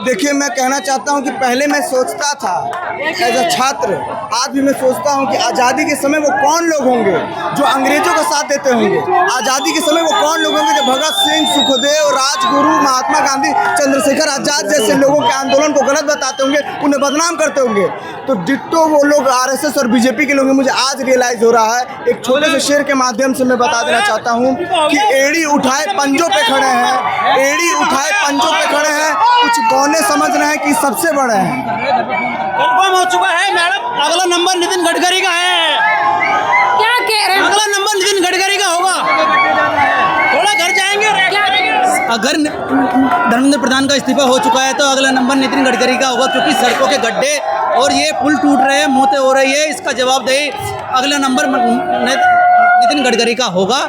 देखिए, मैं कहना चाहता हूं कि पहले मैं सोचता था एज अ छात्र, आज भी मैं सोचता हूं कि आज़ादी के समय वो कौन लोग होंगे जो अंग्रेजों का साथ देते होंगे। आज़ादी के समय वो कौन लोग होंगे जो भगत सिंह, सुखदेव, राजगुरु, महात्मा गांधी, चंद्रशेखर आज़ाद जैसे लोगों के आंदोलन को गलत बताते होंगे, उन्हें बदनाम करते होंगे। तो डिट्टो वो लोग आरएसएस और बीजेपी के लोग हैं। मुझे आज रियलाइज़ हो रहा है। एक छोटे से शेर के माध्यम से मैं बता देना चाहता हूँ कि एड़ी उठाए पंजों पे खड़े हैं, एड़ी उठाए पंजों पे खड़े हैं, कुछ कौने समझ रहे हैं कि सबसे बड़े हैं। कंफर्म हो चुका है मैडम, अगला नंबर नितिन गडकरी का है। क्या कह रहे हैं? अगला नंबर नितिन गडकरी का होगा। थोड़ा घर जाएंगे। अगर धर्मेंद्र प्रधान का इस्तीफा हो चुका है तो अगला नंबर नितिन गडकरी का होगा, क्योंकि सड़कों के गड्ढे और ये पुल टूट रहे हैं, मौतें हो रही है। इसका जवाबदेही अगला नंबर नितिन गडकरी का होगा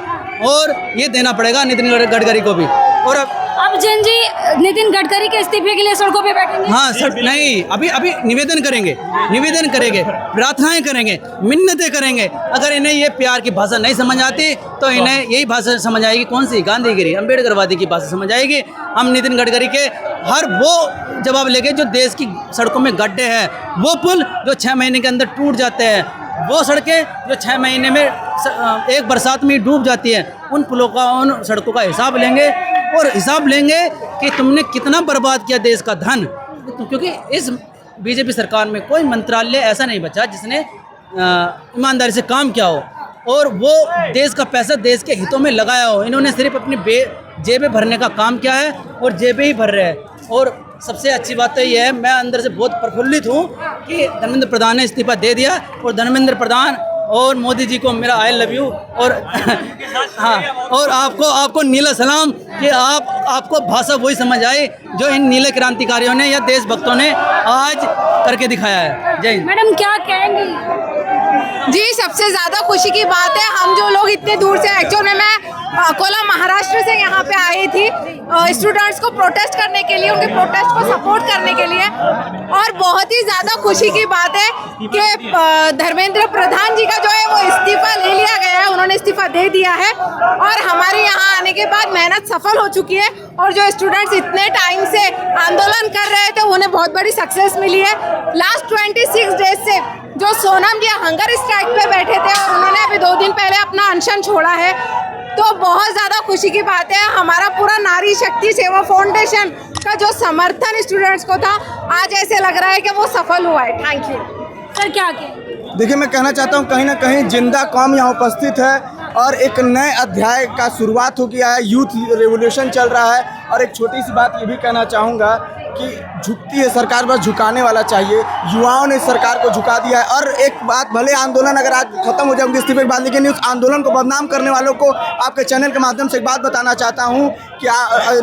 और ये देना पड़ेगा नितिन गडकरी को भी। और अब जैन जी नितिन गडकरी के इस्तीफे के लिए सड़कों पे बैठेंगे? हाँ सर, नहीं, अभी निवेदन करेंगे, प्रार्थनाएं करेंगे, मिन्नतें करेंगे। अगर इन्हें ये प्यार की भाषा नहीं समझ आती तो इन्हें यही भाषा समझ आएगी, कौन सी, गांधीगिरी, अम्बेडकरवादी की भाषा समझ आएगी। हम नितिन गडकरी के हर वो जवाब लेंगे जो देश की सड़कों में गड्ढे हैं, वो पुल जो 6 महीने के अंदर टूट जाते हैं, वो सड़कें जो 6 महीने में एक बरसात में डूब जाती हैं, उन पुलों का, उन सड़कों का हिसाब लेंगे। और हिसाब लेंगे कि तुमने कितना बर्बाद किया देश का धन, क्योंकि इस बीजेपी सरकार में कोई मंत्रालय ऐसा नहीं बचा जिसने ईमानदारी से काम किया हो और वो देश का पैसा देश के हितों में लगाया हो। इन्होंने सिर्फ अपनी जेबें भरने का काम किया है और जेबें ही भर रहे हैं। और सबसे अच्छी बात तो ये है, मैं अंदर से बहुत प्रफुल्लित हूँ कि धर्मेंद्र प्रधान ने इस्तीफा दे दिया और धर्मेंद्र प्रधान और मोदी जी को मेरा आई लव यू। और हाँ, और आपको नीला सलाम कि आपको भाषा वही समझ आई जो इन नीले क्रांतिकारियों ने या देशभक्तों ने आज करके दिखाया है। जय हिंद। मैडम क्या कहेंगी? जी, सबसे ज़्यादा खुशी की बात है, हम जो लोग इतने दूर से, एक्चुअल में मैं अकोला महाराष्ट्र से यहाँ पे आई थी स्टूडेंट्स को प्रोटेस्ट करने के लिए, उनके प्रोटेस्ट को सपोर्ट करने के लिए। और बहुत ही ज़्यादा खुशी की बात है कि धर्मेंद्र प्रधान जी का जो है वो इस्तीफा ले लिया गया है, उन्होंने इस्तीफा दे दिया है और हमारे यहाँ आने के बाद मेहनत सफल हो चुकी है। और जो स्टूडेंट्स इतने टाइम से आंदोलन कर रहे थे उन्हें बहुत बड़ी सक्सेस मिली है। लास्ट 26 डेज से जो सोनम जी हंगर स्ट्राइक पे बैठे थे और उन्होंने अभी 2 दिन पहले अपना अनशन छोड़ा है, तो बहुत ज़्यादा खुशी की बात है। हमारा पूरा नारी शक्ति सेवा फाउंडेशन का जो समर्थन स्टूडेंट्स को था, आज ऐसे लग रहा है कि वो सफल हुआ है। Thank you sir. क्या कहें? देखिए, मैं कहना चाहता हूं कहीं ना कहीं जिंदा कौम यहाँ उपस्थित है और एक नए अध्याय का शुरुआत हो गया है। यूथ रेवोल्यूशन चल रहा है। और एक छोटी सी बात ये भी कहना चाहूँगा कि झुकती है सरकार, बस झुकाने वाला चाहिए। युवाओं ने सरकार को झुका दिया है। और एक बात, भले आंदोलन अगर आज खत्म हो जाए उनके इस्तीफे के बाद, लेकिन उस आंदोलन को बदनाम करने वालों को आपके चैनल के माध्यम से एक बात बताना चाहता हूँ कि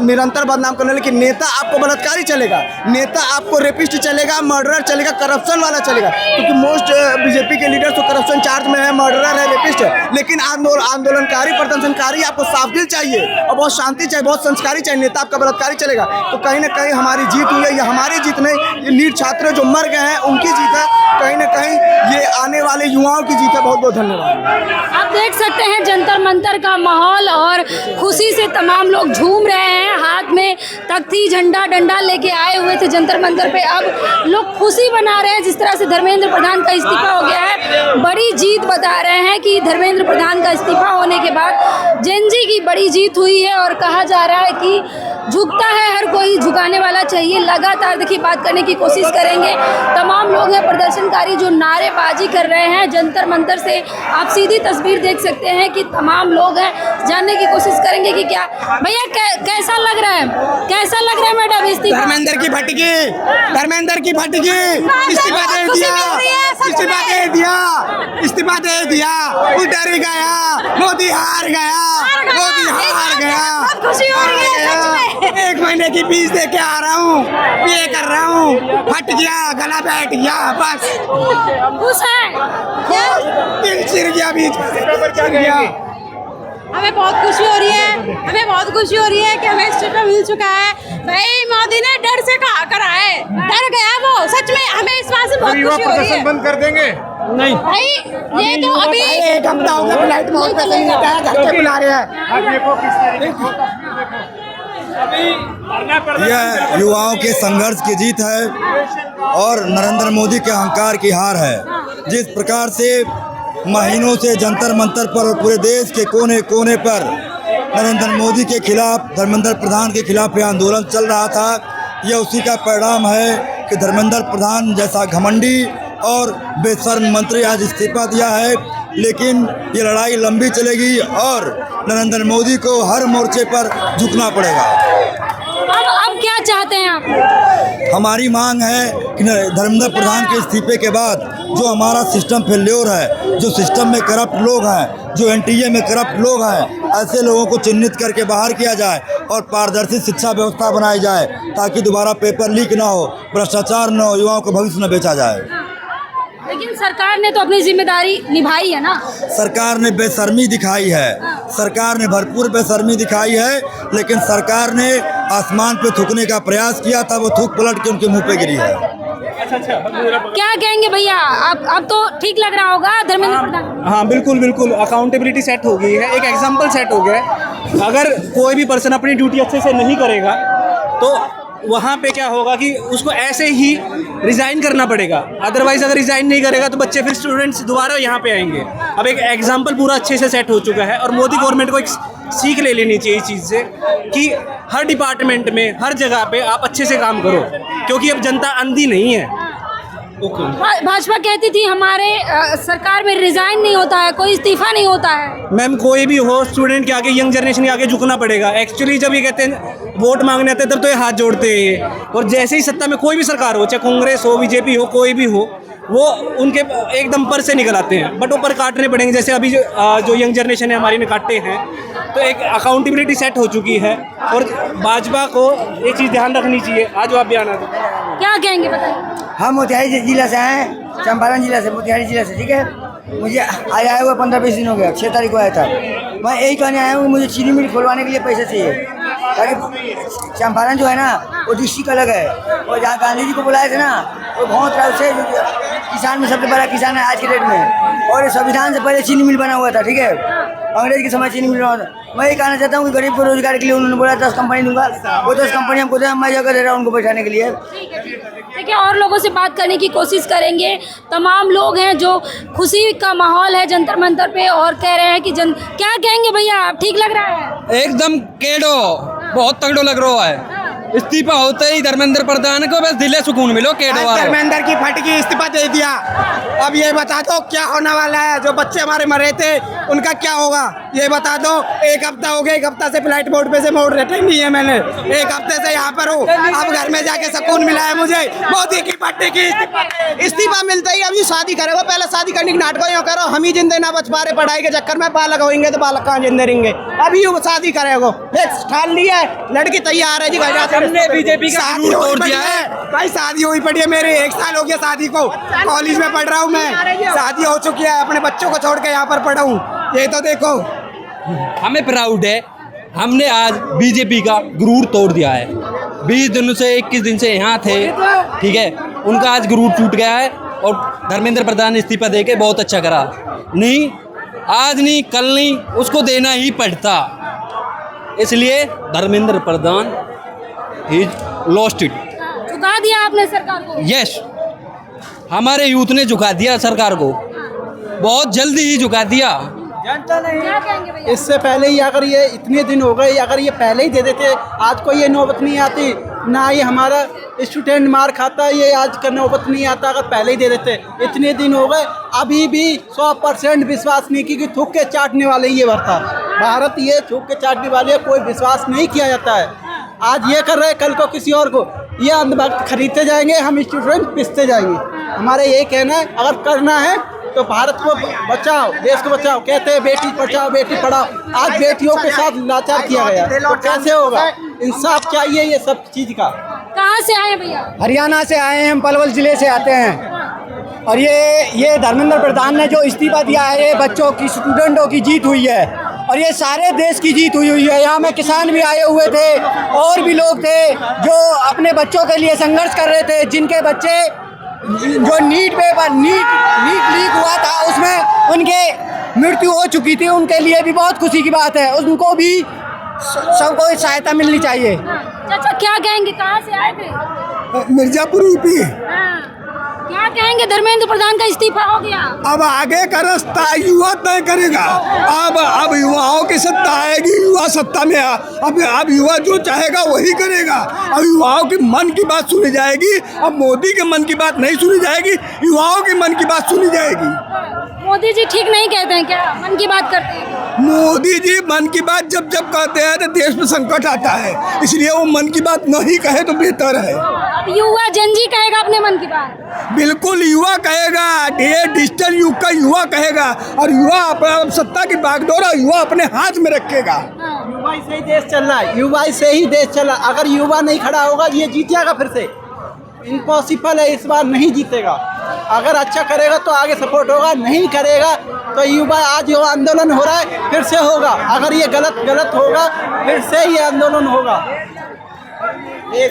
निरंतर बदनाम करने, लेकिन नेता आपको बलात्कारी चलेगा, नेता आपको रेपिस्ट चलेगा, मर्डरर चलेगा, करप्शन वाला चलेगा, क्योंकि मोस्ट बीजेपी के लीडर्स तो करप्शन चार्ज में है, मर्डरर है, रेपिस्ट है। लेकिन आंदोलनकारी, प्रदर्शनकारी आपको साफ दिल चाहिए और बहुत शांति चाहिए, बहुत संस्कारी चाहिए। नेता आपका बलात्कारी चलेगा तो कहीं ना कहीं हमारी जीत हुई है। ये हमारी जीत नहीं, ये नीट छात्र जो मर गए हैं उनकी जीत है। कहीं ना कहीं ये आने वाले युवाओं की जीत है। बहुत बहुत धन्यवाद। आप देख सकते हैं जंतर मंतर का माहौल और खुशी से तमाम लोग झूम रहे हैं। हाथ में तख्ती, झंडा, डंडा लेके आए हुए थे जंतर मंतर पे, अब लोग खुशी मना रहे हैं। जिस तरह से धर्मेंद्र प्रधान का इस्तीफा हो गया है, बड़ी जीत बता रहे हैं कि धर्मेंद्र प्रधान का इस्तीफा होने के बाद जेन जी की बड़ी जीत हुई है। और कहा जा रहा है कि झुकता है हर कोई, झुकाने वाला चाहिए। लगातार देखिए बात करने की कोशिश करेंगे। तमाम लोग हैं प्रदर्शनकारी जो नारेबाजी कर रहे हैं जंतर मंतर से। आप सीधी तस्वीर देख सकते हैं कि तमाम लोग हैं, जानने की कोशिश करेंगे कि क्या भैया कैसा लग रहा है, कैसा लग रहा है मैडम इस्तीफा? धर्मेंद्र की फटकी, धर्मेंद्र की फटकी, इस्तीफा दे दिया, इस्तीफा दे दिया, इस्तीफा दे दिया। वो डर गया, मोदी हार गया, मोदी हार गया। खुशी हो रही है सच में। 1 महीने की फीस दे के आ रहा हूँ, ये कर रहा हूँ, फट गया, गला बैठ गया, बस खुश है? दिल चिर गया, बीच में से चिर गया। हमें बहुत खुशी हो रही है, हमें बहुत खुशी हो रही है कि हमें इस्तीफा मिल चुका है। भाई मोदी ने डर से कहा करा है, डर गया वो, सच में हमें इस बात से बहुत खुशी हो रही है। बंद कर देंगे? नहीं भाई ये तो अभी 1 हफ्ता हो गया, फ्लाइट में पैसे नहीं लेता है, घर के बुला रहे हैं। आप देखो किस तरीके यह युवाओं के संघर्ष की जीत है और नरेंद्र मोदी के अहंकार की हार है। जिस प्रकार से महीनों से जंतर मंतर पर और पूरे देश के कोने कोने पर नरेंद्र मोदी के खिलाफ, धर्मेंद्र प्रधान के खिलाफ यह आंदोलन चल रहा था, यह उसी का परिणाम है कि धर्मेंद्र प्रधान जैसा घमंडी और बेशर्म मंत्री आज इस्तीफा दिया है। लेकिन ये लड़ाई लंबी चलेगी और नरेंद्र मोदी को हर मोर्चे पर झुकना पड़ेगा। अब क्या चाहते हैं आप? हमारी मांग है कि धर्मेंद्र प्रधान के इस्तीफे के बाद जो हमारा सिस्टम फेल्योर है, जो सिस्टम में करप्ट लोग हैं, जो एनटीए में करप्ट लोग हैं, ऐसे लोगों को चिन्हित करके बाहर किया जाए और पारदर्शी शिक्षा व्यवस्था बनाई जाए ताकि दोबारा पेपर लीक ना हो, भ्रष्टाचार न हो, युवाओं का भविष्य न बेचा जाए। लेकिन सरकार ने तो अपनी जिम्मेदारी निभाई है ना। सरकार ने बेशर्मी दिखाई है, सरकार ने भरपूर बेशर्मी दिखाई है, लेकिन सरकार ने आसमान पे थूकने का प्रयास किया था, वो थूक पलट के उनके मुंह पे गिरी है। क्या कहेंगे भैया, अब तो ठीक लग रहा होगा धर्मेंद्र प्रधान? हाँ बिल्कुल बिल्कुल, अकाउंटेबिलिटी सेट हो गई है, एक एग्जाम्पल सेट हो गया है। अगर कोई भी पर्सन अपनी ड्यूटी अच्छे से नहीं करेगा तो वहाँ पे क्या होगा कि उसको ऐसे ही रिज़ाइन करना पड़ेगा। अदरवाइज़ अगर रिज़ाइन नहीं करेगा तो बच्चे फिर स्टूडेंट्स दोबारा यहाँ पे आएंगे। अब एक एग्जाम्पल पूरा अच्छे से सेट हो चुका है और मोदी गवर्नमेंट को एक सीख ले लेनी चाहिए इस चीज़ से कि हर डिपार्टमेंट में, हर जगह पे आप अच्छे से काम करो, क्योंकि अब जनता अंधी नहीं है। भाजपा कहती थी हमारे सरकार में रिजाइन नहीं होता है, कोई इस्तीफा नहीं होता है। मैम कोई भी हो, स्टूडेंट के आगे, यंग जनरेशन के आगे झुकना पड़ेगा। एक्चुअली जब ये कहते हैं वोट मांगने आते हैं तब तो ये हाथ जोड़ते हैं ये, और जैसे ही सत्ता में कोई भी सरकार हो, चाहे कांग्रेस हो, बीजेपी हो, कोई भी हो, वो उनके एकदम पर से निकल आते हैं, बट वो पर काटने पड़ेंगे। जैसे अभी जो यंग जनरेशन है हमारी ने काटे हैं, तो एक अकाउंटेबिलिटी सेट हो चुकी है और भाजपा को एक चीज़ ध्यान रखनी चाहिए। आज आप बयान क्या कहेंगे बताइए? हम मोतिहारी जिला से हैं, चंपारण जिला से, मोतिहारी जिला से, ठीक है। मुझे आया हुआ 15-20 दिन हो गया, 6 तारीख को आया था। मैं यही कहने आया हूँ कि मुझे चीनी मिल खोलवाने के लिए पैसे चाहिए, ताकि चंपारण जो है ना वो डिस्ट्रिक्ट अलग है, और जहाँ गांधी जी को बुलाए थे ना वो बहुत तरह से किसान में सबसे बड़ा किसान है आज के डेट में, और संविधान से पहले चीनी मिल बना हुआ था, ठीक है। अंग्रेज के समय चीनी मिल बना हुआ था। मैं ये कहना चाहता हूँ कि गरीब को रोजगार के लिए उन्होंने बोला 10 कंपनी दूंगा, वो 10 कंपनी हमको दे, मैं जगह दे रहा हूँ उनको बैठाने के लिए। देखिए, और लोगों से बात करने की कोशिश करेंगे। तमाम लोग हैं जो खुशी का माहौल है जंतर मंतर पे, और कह रहे हैं कि क्या कहेंगे भैया, ठीक लग रहा है? एकदम केडो, बहुत तगड़ो लग रहा है। इस्तीफा होते ही धर्मेंद्र प्रधान को बस दिले सुकून मिलो। केडो धर्मेंद्र की फटकी इस्तीफा दे दिया। अब ये बता दो क्या होने वाला है? जो बच्चे हमारे मरे थे उनका क्या होगा ये बता दो। 1 हफ्ता हो गया, 1 हफ्ता से फ्लाइट मोड पे से मोड रेटिंग नहीं है, मैंने 1 हफ्ते से यहाँ पर हूँ। अब घर में जाके सुकून मिला है मुझे मोदी की फटकी इस्तीफा मिलता ही। अभी शादी करेगा, पहले शादी करने की नाटक यो करो, हम ही जिंदे ना बच पा रहे पढ़ाई के चक्कर में, बालक होंगे तो बालक कहाँ जिंदे रहेंगे। अभी शादी करेगा, ठान लिया है, लड़की तैयार है जी, घर जाते हमने बीजेपी का शादी तोड़ दिया है भाई। शादी हुई पड़ी है मेरे, 1 साल हो गया शादी को, कॉलेज में पढ़ रहा हूँ मैं, शादी हो चुकी है, अपने बच्चों को छोड़ के यहाँ पर पढ़ा हूँ। ये तो देखो, हमें प्राउड है, हमने आज बीजेपी का गुरूर तोड़ दिया है। 20 दिनों से, 21 दिन से यहाँ थे, ठीक है, उनका आज गुरूर टूट गया है और धर्मेंद्र प्रधान ने इस्तीफा देके बहुत अच्छा करा। नहीं आज नहीं कल नहीं, उसको देना ही पड़ता, इसलिए Dharmendra Pradhan He's lost it. झुका दिया आपने सरकार को? Yes, हमारे यूथ ने झुका दिया सरकार को, बहुत जल्दी ही झुका दिया। क्या कहेंगे भैया? इससे पहले ही अगर ये इतने दिन हो गए, अगर ये पहले ही दे देते, आज को ये नौबत नहीं आती ना। ये हमारा स्टूडेंट मार खाता, ये आज का नौबत नहीं आता अगर पहले ही दे देते। इतने दिन हो गए, अभी भी 100% विश्वास नहीं की कि थूक के चाटने वाले ये भरता भारत, ये थूक के चाटने वाले, कोई विश्वास नहीं किया जाता है। आज ये कर रहे हैं, कल को किसी और को, ये अंधभक्त खरीदते जाएंगे, हम स्टूडेंट पिसते जाएंगे। हमारे यही कहना है, अगर करना है तो भारत को बचाओ, देश को बचाओ। कहते हैं बेटी बचाओ बेटी पढ़ाओ, आज बेटियों के साथ लाचार किया गया, तो कैसे होगा? इंसाफ चाहिए ये सब चीज़ का। कहाँ से आए भैया? हरियाणा से आए हैं, हम पलवल जिले से आते हैं। और ये धर्मेंद्र प्रधान ने जो इस्तीफा दिया है, ये बच्चों की, स्टूडेंटों की जीत हुई है, और ये सारे देश की जीत हुई है। यहाँ में किसान भी आए हुए थे, और भी लोग थे जो अपने बच्चों के लिए संघर्ष कर रहे थे, जिनके बच्चे जो नीट लीक हुआ था उसमें उनके मृत्यु हो चुकी थी, उनके लिए भी बहुत खुशी की बात है। उनको भी सबको सहायता मिलनी चाहिए। चाचा क्या कहेंगे, कहाँ से आए थे? मिर्जापुर यूपी। हाँ। क्या कहेंगे, धर्मेंद्र प्रधान का इस्तीफा हो गया, अब आगे का रास्ता युवा तय करेगा। अब युवाओं की सत्ता आएगी, युवा सत्ता में अब युवा जो चाहेगा वही करेगा। अब युवाओं की मन की बात सुनी जाएगी। अब मोदी के मन की बात नहीं सुनी जाएगी, युवाओं के मन की बात सुनी जाएगी। मोदी जी ठीक नहीं कहते हैं क्या, मन की बात करते हैं? मोदी जी मन की बात जब जब कहते हैं तो देश में संकट आता है, इसलिए वो मन की बात नहीं कहे तो बेहतर है। अब युवा जनजी कहेगा अपने मन की बात। बिल्कुल युवा कहेगा, ये डिजिटल युग का युवा कहेगा, और युवा अपना सत्ता की बागडोर युवा अपने हाथ में रखेगा। युवा से ही देश चल रहा है, युवा से ही देश चल रहा है। अगर युवा नहीं खड़ा होगा ये जीत जाएगा फिर से, इम्पॉसिबल है, इस बार नहीं जीतेगा। अगर अच्छा करेगा तो आगे सपोर्ट होगा, नहीं करेगा तो युवा आज जो आंदोलन हो रहा है फिर से होगा। अगर ये गलत होगा फिर से ये आंदोलन होगा।